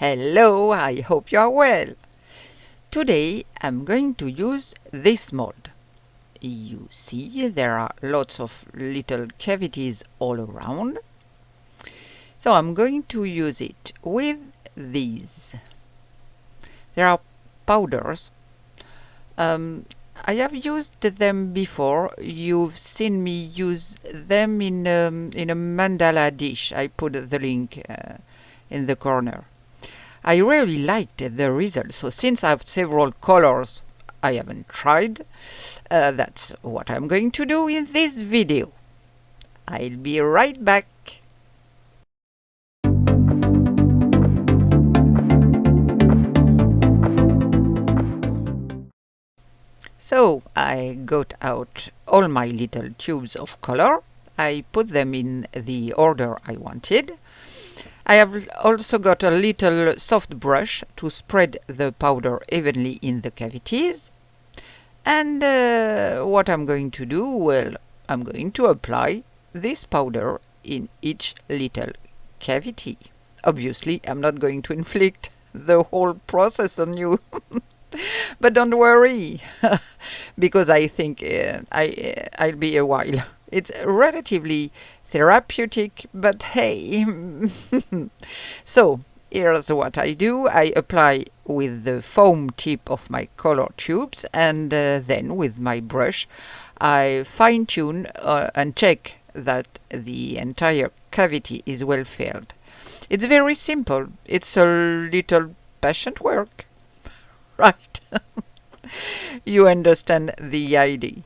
Hello, I hope you are well. Today I'm going to use this mold. You see there are lots of little cavities all around. So I'm going to use it with these. There are powders. I have used them before. You've seen me use them in a mandala dish. I put the link in the corner. I really liked the result, so since I have several colors I haven't tried, that's what I'm going to do in this video. I'll be right back. So I got out all my little tubes of color. I put them in the order I wanted. I have also got a little soft brush to spread the powder evenly in the cavities. And what I'm going to do, well, I'm going to apply this powder in each little cavity. Obviously, I'm not going to inflict the whole process on you. But don't worry, because I think I'll be a while. It's relatively therapeutic, but hey. So here's what I do. I apply with the foam tip of my color tubes, and then with my brush I fine-tune and check that the entire cavity is well filled. It's very simple. It's a little patient work, right? You understand the idea.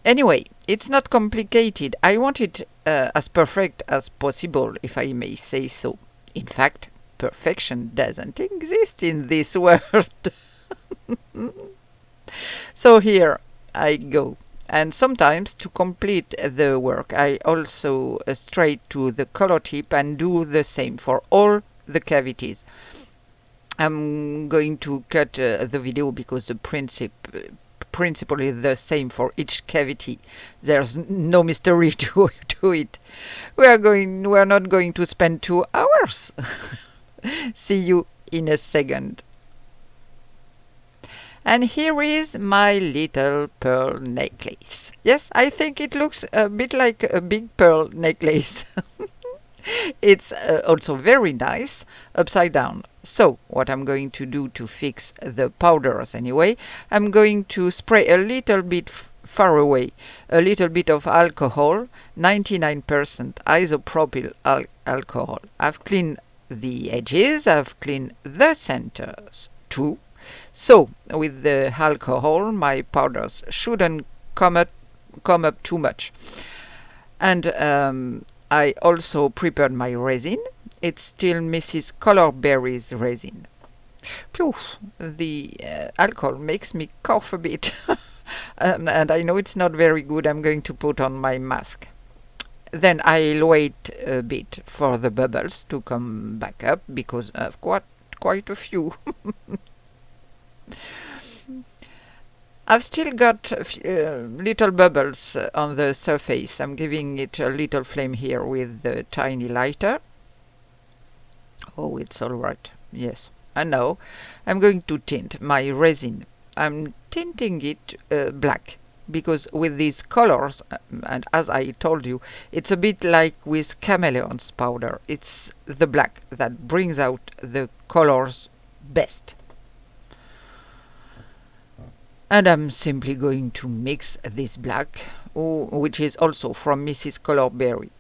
Anyway, it's not complicated. I want it as perfect as possible, if I may say so. In fact, perfection doesn't exist in this world. So here I go. And sometimes to complete the work, I also stray to the color tip and do the same for all the cavities. I'm going to cut the video because the principle is the same for each cavity. There's no mystery to it. We are not going to spend 2 hours. See you in a second. And here is my little pearl necklace. Yes, I think it looks a bit like a big pearl necklace. It's also very nice upside down. So what I'm going to do to fix the powders anyway, I'm going to spray a little bit far away, a little bit of alcohol, 99% isopropyl alcohol. I've cleaned the edges, I've cleaned the centers too. So with the alcohol my powders shouldn't come up too much. And I also prepared my resin. It's still Mrs. Colorberry's resin. Phew, the alcohol makes me cough a bit. And I know it's not very good. I'm going to put on my mask. Then I'll wait a bit for the bubbles to come back up because I've got quite a few. I've still got little bubbles on the surface. I'm giving it a little flame here with the tiny lighter. Oh, it's all right. Yes. And now I'm going to tint my resin. I'm tinting it black because with these colors, and as I told you, it's a bit like with chameleon's powder. It's the black that brings out the colors best. And I'm simply going to mix this black, which is also from Mrs. Colorberry.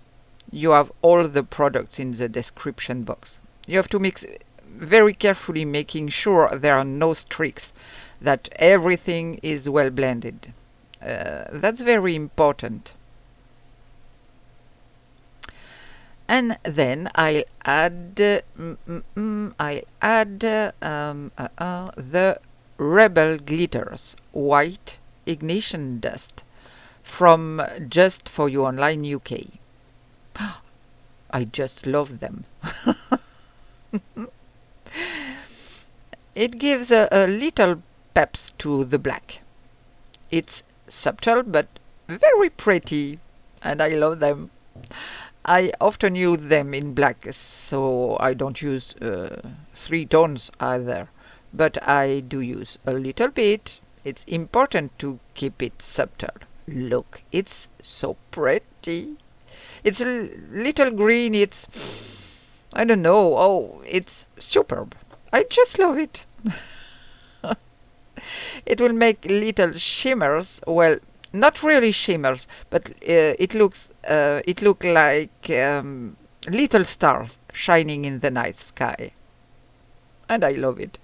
You have all the products in the description box. You have to mix very carefully, making sure there are no streaks, that everything is well blended. That's very important. And then I'll add the Rebel Glitters White Ignition Dust from Just For You Online UK. I just love them. It gives a little peps to the black. It's subtle but very pretty, and I love them. I often use them in black, so I don't use 3 tones either, but I do use a little bit. It's important to keep it subtle. Look, it's so pretty. It's a little green, I don't know, oh, it's superb. I just love it. It will make little shimmers, well, not really shimmers, but it look like little stars shining in the night sky. And I love it.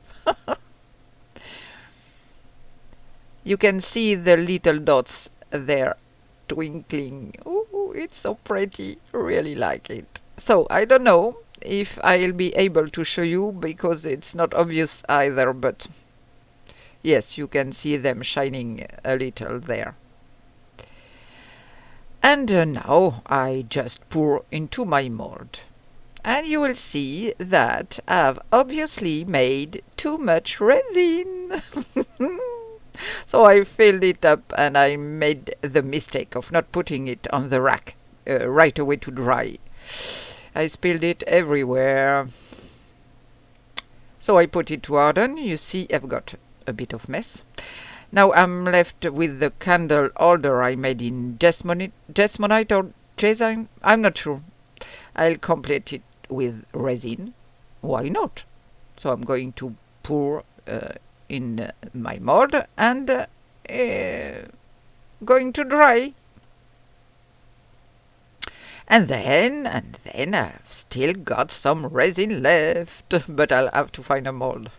You can see the little dots there twinkling. Ooh, it's so pretty. Really like it. So I don't know if I'll be able to show you because it's not obvious either, but yes, you can see them shining a little there. And now I just pour into my mold. And you will see that I've obviously made too much resin. So I filled it up and I made the mistake of not putting it on the rack right away to dry. I spilled it everywhere. So I put it to harden. You see I've got a bit of mess. Now I'm left with the candle holder I made in Jasmonite or Resin. I'm not sure. I'll complete it with resin. Why not? So I'm going to pour in my mold and going to dry. And then I've still got some resin left, but I'll have to find a mold.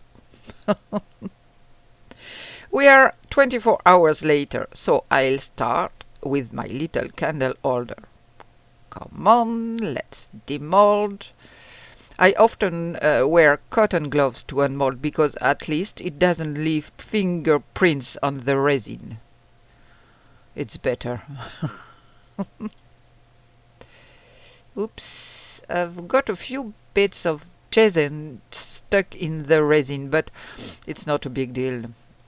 We are 24 hours later, so I'll start with my little candle holder. Come on, let's demold. I often wear cotton gloves to unmold because at least it doesn't leave fingerprints on the resin. It's better. Oops, I've got a few bits of resin stuck in the resin, but it's not a big deal.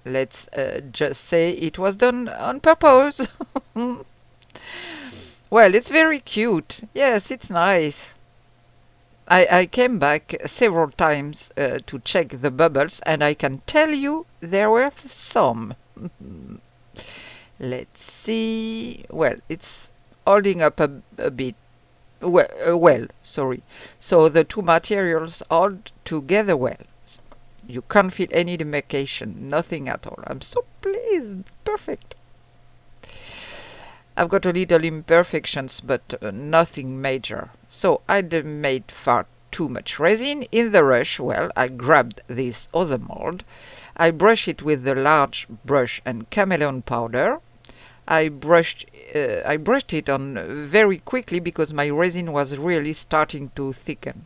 Let's just say it was done on purpose. Well, it's very cute. Yes, it's nice. I came back several times to check the bubbles, and I can tell you there were some. Let's see. Well, it's holding up a bit. Well, sorry. So the two materials hold together well. You can't feel any demarcation, nothing at all. I'm so pleased. Perfect. I've got a little imperfections, but nothing major. So I'd made far too much resin. In the rush, well, I grabbed this other mold. I brushed it with the large brush and chameleon powder. I brushed it on very quickly because my resin was really starting to thicken.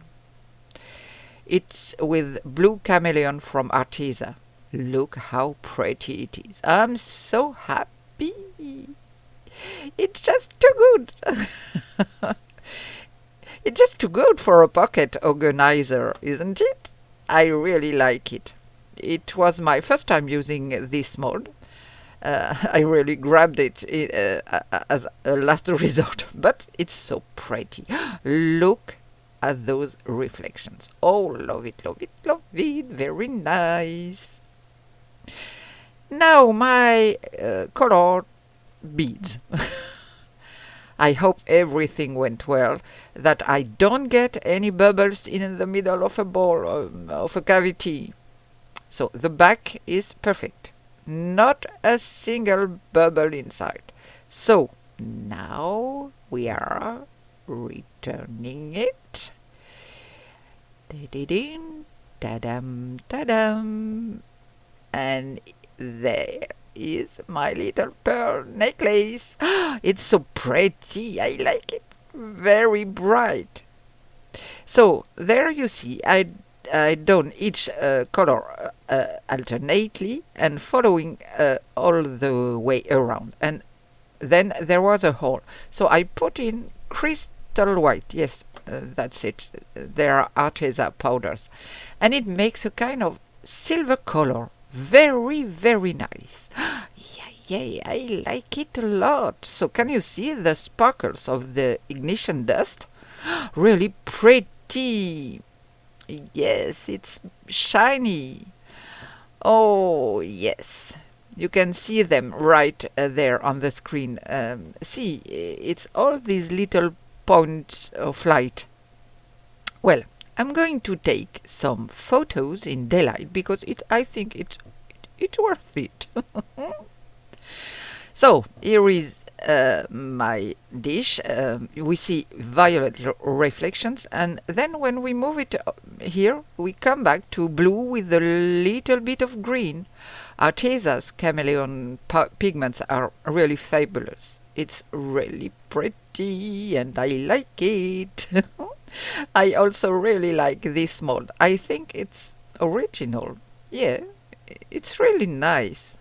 It's with blue chameleon from Arteza. Look how pretty it is. I'm so happy. It's just too good. It's just too good for a pocket organizer, isn't it? I really like it. It was my first time using this mold. I really grabbed it as a last resort, but it's so pretty. Look at those reflections. Oh, love it, love it, love it. Very nice. Now my color beads. I hope everything went well, that I don't get any bubbles in the middle of a bowl, of a cavity. So the back is perfect. Not a single bubble inside. So now we are returning it. Da-da-ding, ta-dam, ta-dam. And there is my little pearl necklace. It's so pretty. I like it. Very bright. So there you see, I done each color alternately and following all the way around. And then there was a hole. So I put in crystal white. Yes, that's it. There are Arteza powders. And it makes a kind of silver color. Very, very nice. Yeah, I like it a lot. So can you see the sparkles of the ignition dust? Really pretty. Yes, it's shiny. Oh, yes. You can see them right there on the screen. See, it's all these little points of light. Well, I'm going to take some photos in daylight because I think it's worth it. So here is my dish. We see violet reflections, and then when we move it here, we come back to blue with a little bit of green. Arteza's chameleon pigments are really fabulous. It's really pretty and I like it. I also really like this mold. I think it's original. Yeah, it's really nice.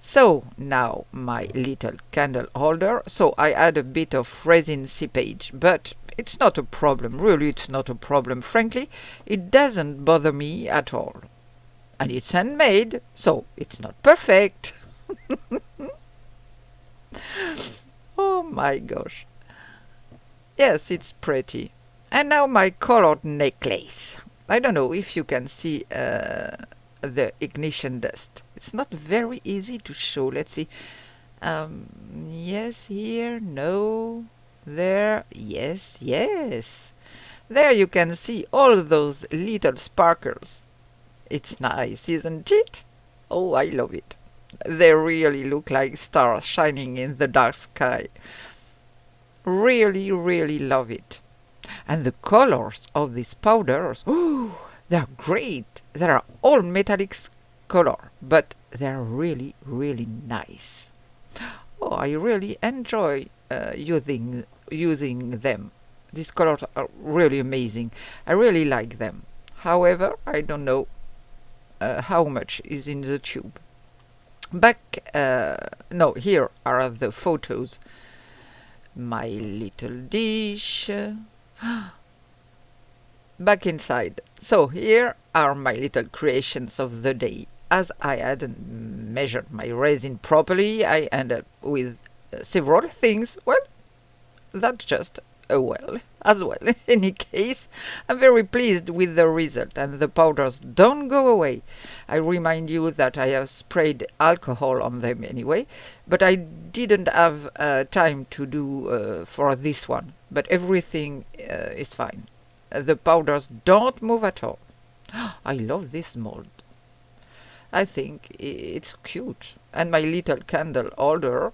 So now my little candle holder. So I add a bit of resin seepage, but it's not a problem. Really, it's not a problem. Frankly, it doesn't bother me at all. And it's handmade, so it's not perfect. Oh my gosh. Yes, it's pretty. And now my colored necklace. I don't know if you can see the ignition dust. It's not very easy to show. Let's see. Yes, here, no, there, yes, yes. There you can see all those little sparkles. It's nice, isn't it? Oh, I love it. They really look like stars shining in the dark sky. Really, really love it. And the colors of these powders, oh, they're great. They're all metallic color, but they're really, really nice. Oh, I really enjoy using them. These colors are really amazing. I really like them. However, I don't know how much is in the tube. No, here are the photos. My little dish. Back inside. So here are my little creations of the day. As I hadn't measured my resin properly, I ended with several things. Well, that's just as well. In any case, I'm very pleased with the result, and the powders don't go away. I remind you that I have sprayed alcohol on them anyway, but I didn't have time to do for this one. But everything is fine. The powders don't move at all. I love this mold. I think it's cute. And my little candle holder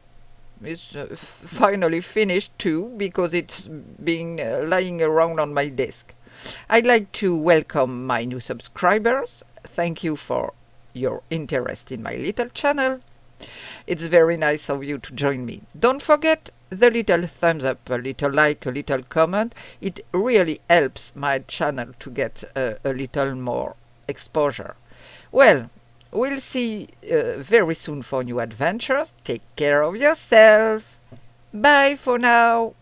is finally finished too, because it's been lying around on my desk. I'd like to welcome my new subscribers. Thank you for your interest in my little channel. It's very nice of you to join me. Don't forget the little thumbs up, a little like, a little comment. It really helps my channel to get a little more exposure. Well, we'll see very soon for new adventures. Take care of yourself. Bye for now.